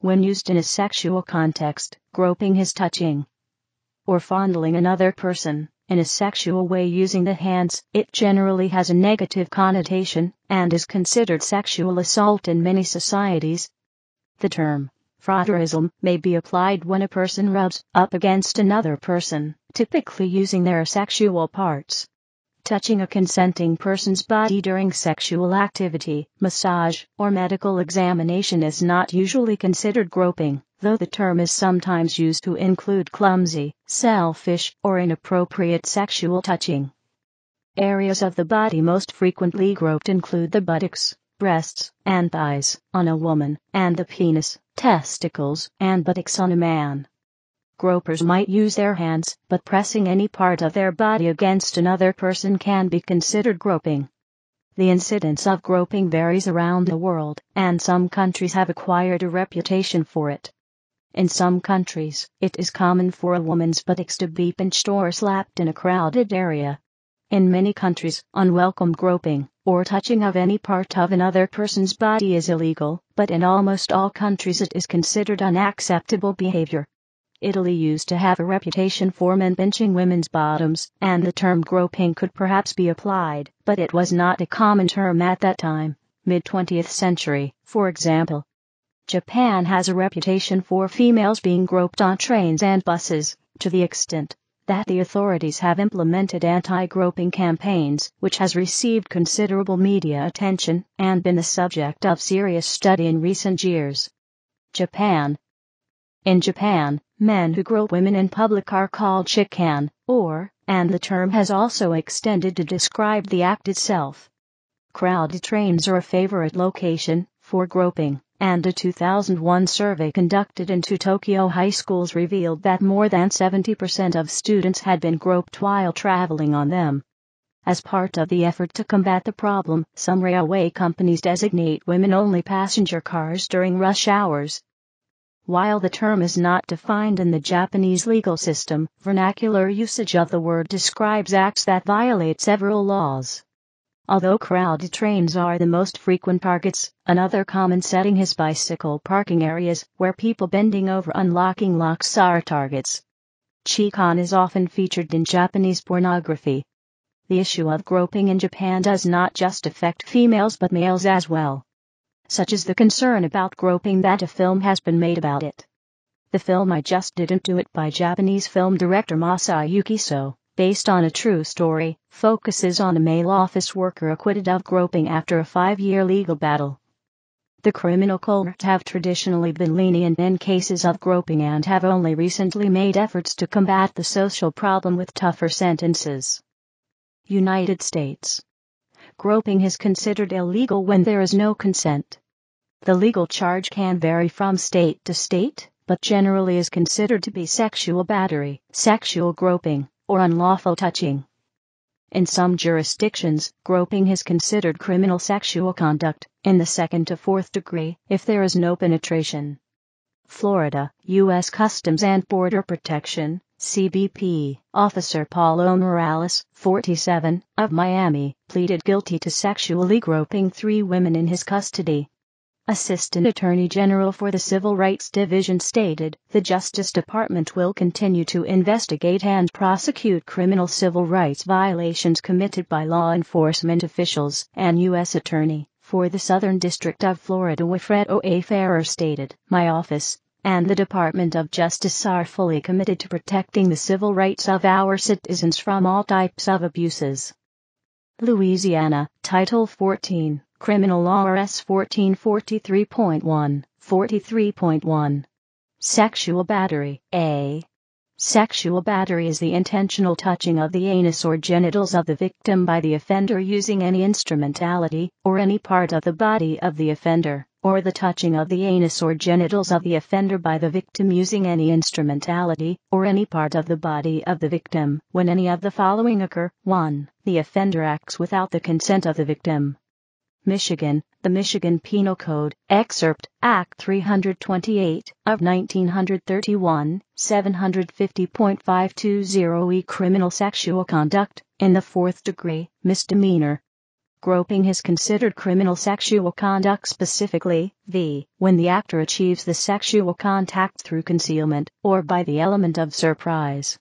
When used in a sexual context, groping is touching or fondling another person in a sexual way using the hands. It generally has a negative connotation and is considered sexual assault in many societies. The term frotteurism may be applied when a person rubs up against another person, typically using their sexual parts. Touching a consenting person's body during sexual activity, massage, or medical examination is not usually considered groping, though the term is sometimes used to include clumsy, selfish, or inappropriate sexual touching. Areas of the body most frequently groped include the buttocks, breasts, and thighs on a woman, and the penis, testicles, and buttocks on a man. Gropers might use their hands, but pressing any part of their body against another person can be considered groping. The incidence of groping varies around the world, and some countries have acquired a reputation for it. In some countries, it is common for a woman's buttocks to be pinched or slapped in a crowded area. In many countries, unwelcome groping, or touching of any part of another person's body is illegal, but in almost all countries it is considered unacceptable behavior. Italy used to have a reputation for men pinching women's bottoms, and the term groping could perhaps be applied, but it was not a common term at that time, mid-20th century, for example. Japan has a reputation for females being groped on trains and buses, to the extent that the authorities have implemented anti-groping campaigns, which has received considerable media attention and been the subject of serious study in recent years. Japan. In Japan, men who grope women in public are called shikan, and the term has also extended to describe the act itself. Crowded trains are a favorite location for groping, and a 2001 survey conducted in 2 Tokyo high schools revealed that more than 70% of students had been groped while traveling on them. As part of the effort to combat the problem, some railway companies designate women-only passenger cars during rush hours. While the term is not defined in the Japanese legal system, vernacular usage of the word describes acts that violate several laws. Although crowded trains are the most frequent targets, another common setting is bicycle parking areas, where people bending over unlocking locks are targets. Shikan is often featured in Japanese pornography. The issue of groping in Japan does not just affect females but males as well. Such is the concern about groping that a film has been made about it. The film I Just Didn't Do It by Japanese film director Masayuki So, based on a true story, focuses on a male office worker acquitted of groping after a 5-year legal battle. The criminal courts have traditionally been lenient in cases of groping and have only recently made efforts to combat the social problem with tougher sentences. United States. Groping is considered illegal when there is no consent. The legal charge can vary from state to state, but generally is considered to be sexual battery, sexual groping, or unlawful touching. In some jurisdictions, groping is considered criminal sexual conduct, in the 2nd to 4th degree, if there is no penetration. Florida, U.S. Customs and Border Protection, CBP, Officer Paulo Morales, 47, of Miami, pleaded guilty to sexually groping 3 women in his custody. Assistant Attorney General for the Civil Rights Division stated, the Justice Department will continue to investigate and prosecute criminal civil rights violations committed by law enforcement officials, and U.S. Attorney for the Southern District of Florida Wilfredo A. Ferrer stated, my office and the Department of Justice are fully committed to protecting the civil rights of our citizens from all types of abuses. Louisiana, Title 14, Criminal Law Rs. 1443.1, 43.1. Sexual battery, A. Sexual battery is the intentional touching of the anus or genitals of the victim by the offender using any instrumentality, or any part of the body of the offender, or the touching of the anus or genitals of the offender by the victim using any instrumentality, or any part of the body of the victim, when any of the following occur. 1. The offender acts without the consent of the victim. Michigan, the Michigan Penal Code, Excerpt, Act 328, of 1931, 750.520e criminal sexual conduct, in the 4th degree, misdemeanor. Groping is considered criminal sexual conduct, specifically, when the actor achieves the sexual contact through concealment or by the element of surprise.